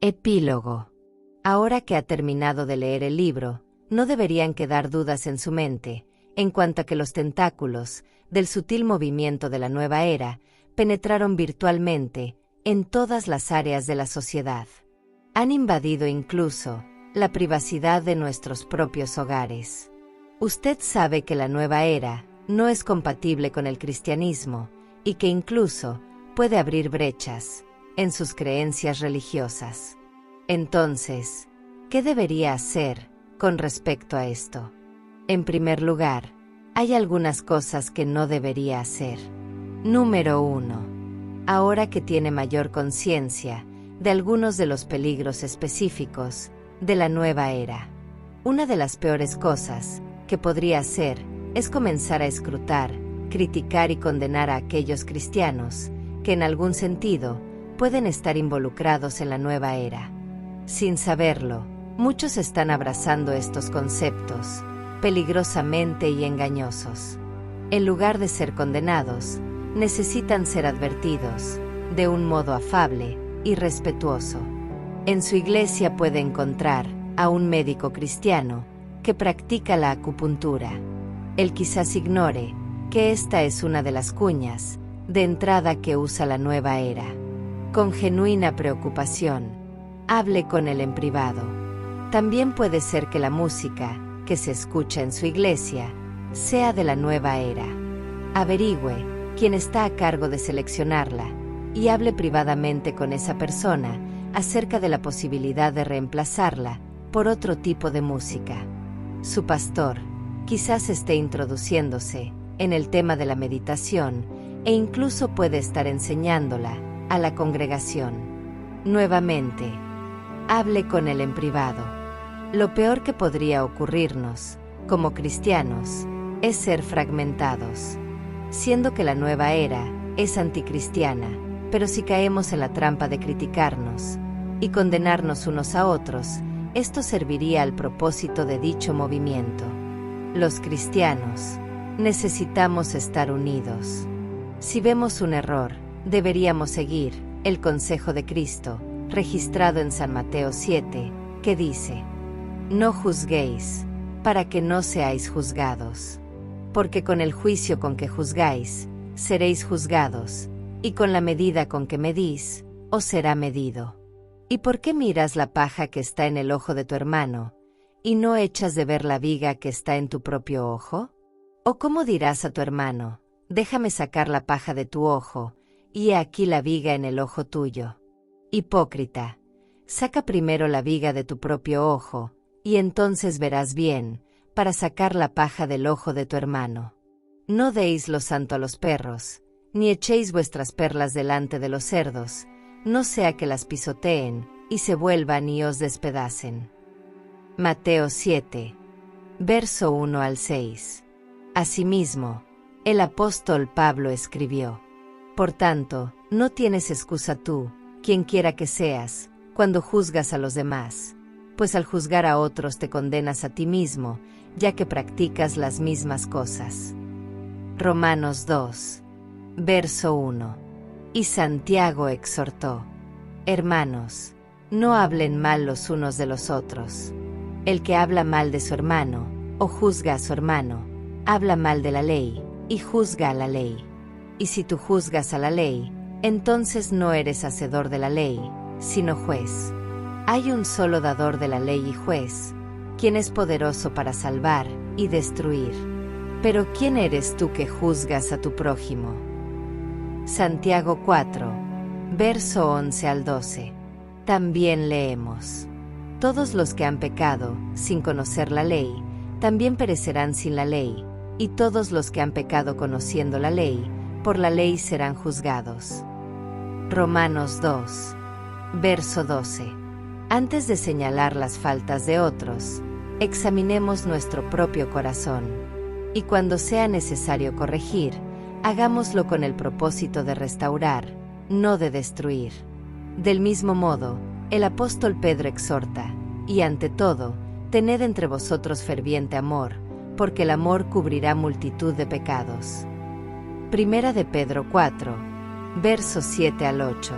Epílogo. Ahora que ha terminado de leer el libro, no deberían quedar dudas en su mente, en cuanto a que los tentáculos, del sutil movimiento de la nueva era, penetraron virtualmente en todas las áreas de la sociedad. Han invadido incluso la privacidad de nuestros propios hogares. Usted sabe que la nueva era no es compatible con el cristianismo y que incluso puede abrir brechas en sus creencias religiosas. Entonces, ¿qué debería hacer con respecto a esto? En primer lugar, hay algunas cosas que no debería hacer. Número 1. Ahora que tiene mayor conciencia de algunos de los peligros específicos de la nueva era, una de las peores cosas que podría hacer es comenzar a escrutar, criticar y condenar a aquellos cristianos que en algún sentido pueden estar involucrados en la nueva era. Sin saberlo, muchos están abrazando estos conceptos peligrosamente y engañosos. En lugar de ser condenados, necesitan ser advertidos de un modo afable y respetuoso. En su iglesia puede encontrar a un médico cristiano que practica la acupuntura. Él quizás ignore que esta es una de las cuñas de entrada que usa la nueva era. Con genuina preocupación, hable con él en privado. También puede ser que la música que se escucha en su iglesia sea de la nueva era. Averigüe quién está a cargo de seleccionarla y hable privadamente con esa persona acerca de la posibilidad de reemplazarla por otro tipo de música. Su pastor quizás esté introduciéndose en el tema de la meditación e incluso puede estar enseñándola a la congregación. Nuevamente, hable con él en privado. Lo peor que podría ocurrirnos, como cristianos, es ser fragmentados. Siendo que la nueva era es anticristiana, pero si caemos en la trampa de criticarnos y condenarnos unos a otros, esto serviría al propósito de dicho movimiento. Los cristianos necesitamos estar unidos. Si vemos un error, deberíamos seguir el consejo de Cristo, registrado en San Mateo 7, que dice: No juzguéis, para que no seáis juzgados. Porque con el juicio con que juzgáis, seréis juzgados, y con la medida con que medís, os será medido. ¿Y por qué miras la paja que está en el ojo de tu hermano, y no echas de ver la viga que está en tu propio ojo? ¿O cómo dirás a tu hermano: Déjame sacar la paja de tu ojo, y he aquí la viga en el ojo tuyo? Hipócrita, saca primero la viga de tu propio ojo, y entonces verás bien, para sacar la paja del ojo de tu hermano. No deis lo santo a los perros, ni echéis vuestras perlas delante de los cerdos, no sea que las pisoteen, y se vuelvan y os despedacen. Mateo 7, verso 1 al 6. Asimismo, el apóstol Pablo escribió: Por tanto, no tienes excusa tú, quien quiera que seas, cuando juzgas a los demás, pues al juzgar a otros te condenas a ti mismo, ya que practicas las mismas cosas. Romanos 2, verso 1. Y Santiago exhortó: Hermanos, no hablen mal los unos de los otros. El que habla mal de su hermano, o juzga a su hermano, habla mal de la ley, y juzga a la ley. Y si tú juzgas a la ley, entonces no eres hacedor de la ley, sino juez. Hay un solo dador de la ley y juez, quien es poderoso para salvar y destruir. Pero ¿quién eres tú que juzgas a tu prójimo? Santiago 4, verso 11 al 12. También leemos: Todos los que han pecado, sin conocer la ley, también perecerán sin la ley, y todos los que han pecado conociendo la ley, por la ley serán juzgados. Romanos 2, verso 12. Antes de señalar las faltas de otros, examinemos nuestro propio corazón, y cuando sea necesario corregir, hagámoslo con el propósito de restaurar, no de destruir. Del mismo modo, el apóstol Pedro exhorta: y ante todo, tened entre vosotros ferviente amor, porque el amor cubrirá multitud de pecados. Primera de Pedro 4, versos 7 al 8.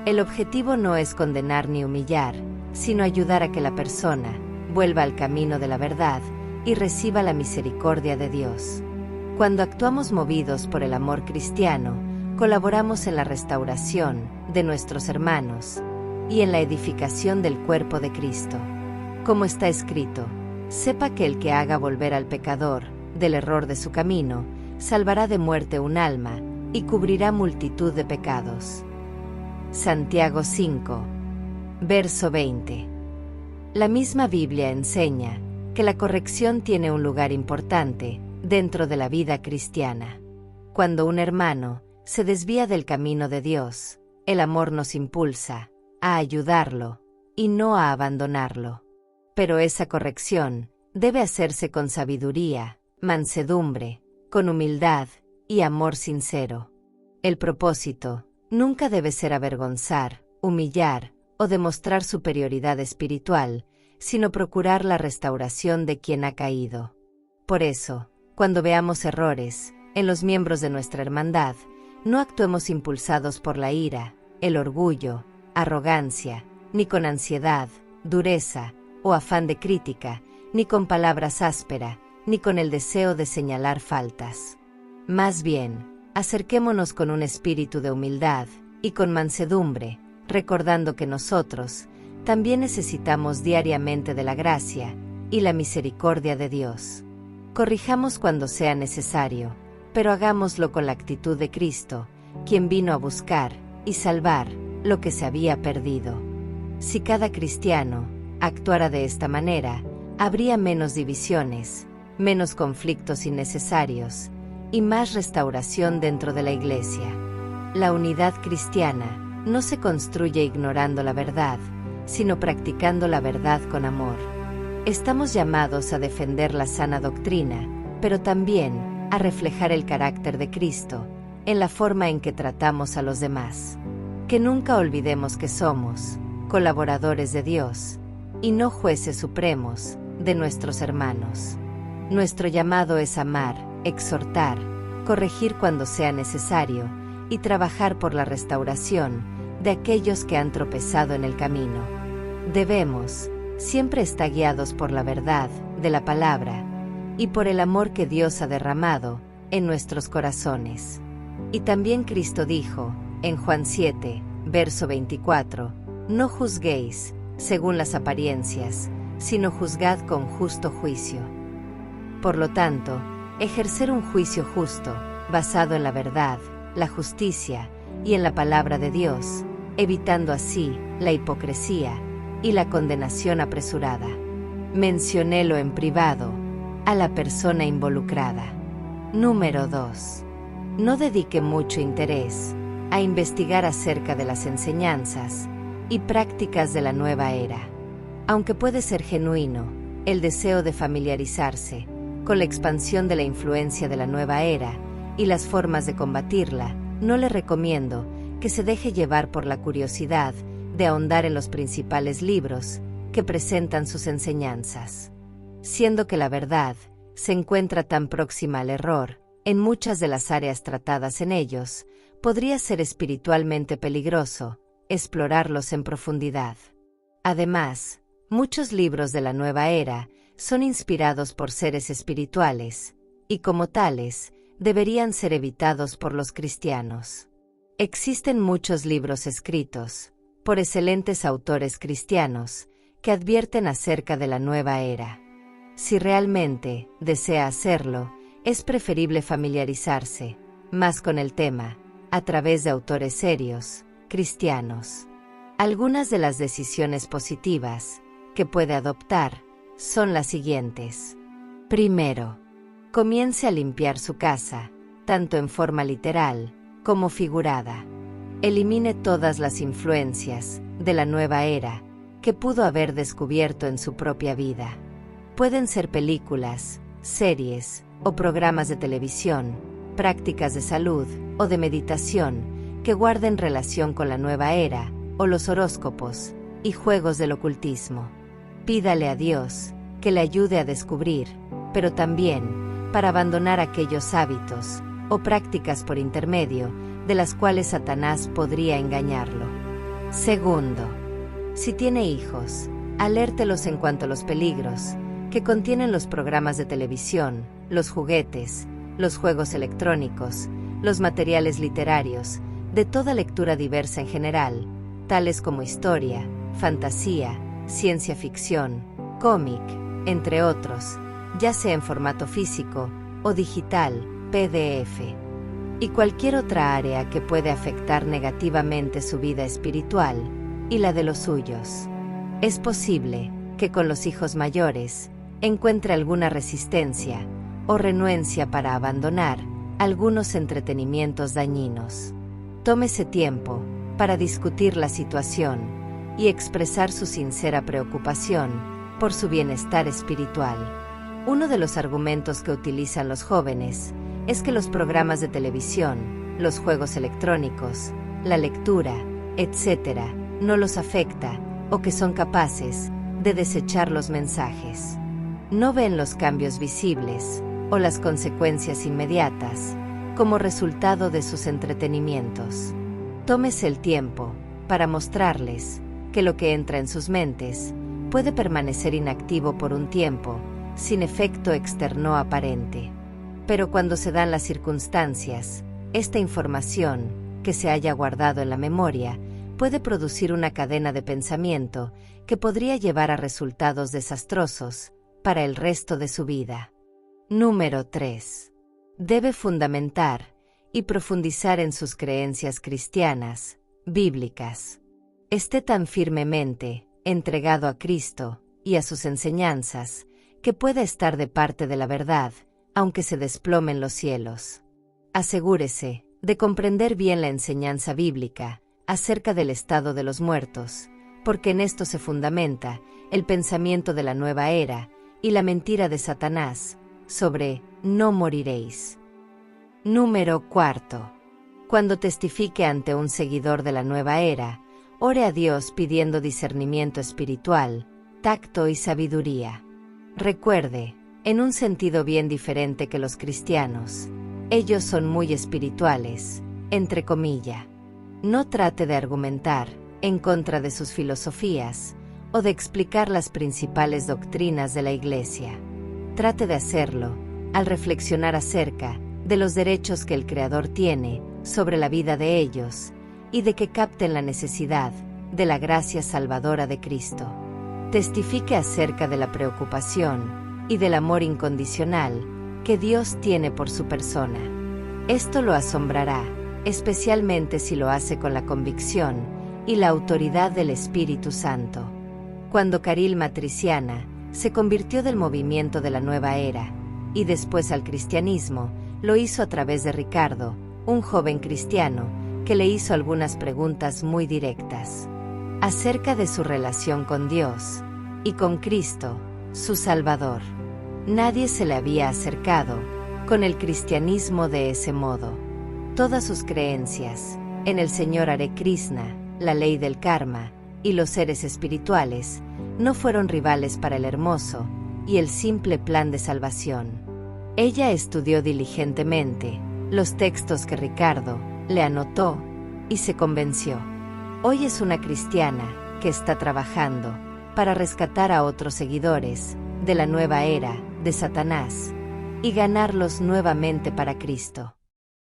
El objetivo no es condenar ni humillar, sino ayudar a que la persona vuelva al camino de la verdad y reciba la misericordia de Dios. Cuando actuamos movidos por el amor cristiano, colaboramos en la restauración de nuestros hermanos y en la edificación del cuerpo de Cristo. Como está escrito, sepa que el que haga volver al pecador del error de su camino, salvará de muerte un alma y cubrirá multitud de pecados. Santiago 5, verso 20. La misma Biblia enseña que la corrección tiene un lugar importante dentro de la vida cristiana. Cuando un hermano se desvía del camino de Dios, el amor nos impulsa a ayudarlo y no a abandonarlo. Pero esa corrección debe hacerse con sabiduría, mansedumbre, con humildad y amor sincero. El propósito nunca debe ser avergonzar, humillar o demostrar superioridad espiritual, sino procurar la restauración de quien ha caído. Por eso, cuando veamos errores en los miembros de nuestra hermandad, no actuemos impulsados por la ira, el orgullo, arrogancia, ni con ansiedad, dureza o afán de crítica, ni con palabras ásperas, ni con el deseo de señalar faltas. Más bien, acerquémonos con un espíritu de humildad y con mansedumbre, recordando que nosotros también necesitamos diariamente de la gracia y la misericordia de Dios. Corrijamos cuando sea necesario, pero hagámoslo con la actitud de Cristo, quien vino a buscar y salvar lo que se había perdido. Si cada cristiano actuara de esta manera, habría menos divisiones, menos conflictos innecesarios y más restauración dentro de la Iglesia. La unidad cristiana no se construye ignorando la verdad, sino practicando la verdad con amor. Estamos llamados a defender la sana doctrina, pero también a reflejar el carácter de Cristo en la forma en que tratamos a los demás. Que nunca olvidemos que somos colaboradores de Dios y no jueces supremos de nuestros hermanos. Nuestro llamado es amar, exhortar, corregir cuando sea necesario y trabajar por la restauración de aquellos que han tropezado en el camino. Debemos siempre estar guiados por la verdad de la palabra y por el amor que Dios ha derramado en nuestros corazones. Y también Cristo dijo, en Juan 7, verso 24, no juzguéis según las apariencias, sino juzgad con justo juicio. Por lo tanto, ejercer un juicio justo, basado en la verdad, la justicia y en la palabra de Dios, evitando así la hipocresía y la condenación apresurada. Menciónelo en privado a la persona involucrada. Número 2. No dedique mucho interés a investigar acerca de las enseñanzas y prácticas de la nueva era. Aunque puede ser genuino el deseo de familiarizarse con la expansión de la influencia de la nueva era y las formas de combatirla, no le recomiendo que se deje llevar por la curiosidad de ahondar en los principales libros que presentan sus enseñanzas. Siendo que la verdad se encuentra tan próxima al error en muchas de las áreas tratadas en ellos, podría ser espiritualmente peligroso explorarlos en profundidad. Además, muchos libros de la nueva era son inspirados por seres espirituales, y como tales, deberían ser evitados por los cristianos. Existen muchos libros escritos por excelentes autores cristianos que advierten acerca de la nueva era. Si realmente desea hacerlo, es preferible familiarizarse más con el tema a través de autores serios, cristianos. Algunas de las decisiones positivas que puede adoptar son las siguientes. Primero, comience a limpiar su casa, tanto en forma literal como figurada. Elimine todas las influencias de la nueva era que pudo haber descubierto en su propia vida. Pueden ser películas, series o programas de televisión, prácticas de salud o de meditación que guarden relación con la nueva era o los horóscopos y juegos del ocultismo. Pídale a Dios que le ayude a descubrir, pero también para abandonar aquellos hábitos o prácticas por intermedio de las cuales Satanás podría engañarlo. Segundo, si tiene hijos, alértelos en cuanto a los peligros que contienen los programas de televisión, los juguetes, los juegos electrónicos, los materiales literarios, de toda lectura diversa en general, tales como historia, fantasía, ciencia ficción, cómic, entre otros, ya sea en formato físico o digital, PDF, y cualquier otra área que puede afectar negativamente su vida espiritual y la de los suyos. Es posible que con los hijos mayores encuentre alguna resistencia o renuencia para abandonar algunos entretenimientos dañinos. Tómese tiempo para discutir la situación y expresar su sincera preocupación por su bienestar espiritual. Uno de los argumentos que utilizan los jóvenes es que los programas de televisión, los juegos electrónicos, la lectura, etc., no los afecta o que son capaces de desechar los mensajes. No ven los cambios visibles o las consecuencias inmediatas como resultado de sus entretenimientos. Tómese el tiempo para mostrarles que lo que entra en sus mentes puede permanecer inactivo por un tiempo, sin efecto externo aparente. Pero cuando se dan las circunstancias, esta información, que se haya guardado en la memoria, puede producir una cadena de pensamiento que podría llevar a resultados desastrosos para el resto de su vida. Número 3. Debe fundamentar y profundizar en sus creencias cristianas, bíblicas. Esté tan firmemente entregado a Cristo y a sus enseñanzas que pueda estar de parte de la verdad, aunque se desplomen los cielos. Asegúrese de comprender bien la enseñanza bíblica acerca del estado de los muertos, porque en esto se fundamenta el pensamiento de la nueva era y la mentira de Satanás sobre no moriréis. Número 4. Cuando testifique ante un seguidor de la nueva era, ore a Dios pidiendo discernimiento espiritual, tacto y sabiduría. Recuerde, en un sentido bien diferente que los cristianos, ellos son muy espirituales, entre comillas. No trate de argumentar en contra de sus filosofías o de explicar las principales doctrinas de la Iglesia. Trate de hacerlo al reflexionar acerca de los derechos que el Creador tiene sobre la vida de ellos y de que capten la necesidad de la gracia salvadora de Cristo. Testifique acerca de la preocupación y del amor incondicional que Dios tiene por su persona. Esto lo asombrará, especialmente si lo hace con la convicción y la autoridad del Espíritu Santo. Cuando Caril Matriciana se convirtió del movimiento de la nueva era y después al cristianismo, lo hizo a través de Ricardo, un joven cristiano, que le hizo algunas preguntas muy directas acerca de su relación con Dios y con Cristo, su Salvador. Nadie se le había acercado con el cristianismo de ese modo. Todas sus creencias en el Señor Hare Krishna, la ley del karma y los seres espirituales no fueron rivales para el hermoso y el simple plan de salvación. Ella estudió diligentemente los textos que Ricardo le anotó y se convenció. Hoy es una cristiana que está trabajando para rescatar a otros seguidores de la nueva era de Satanás y ganarlos nuevamente para Cristo.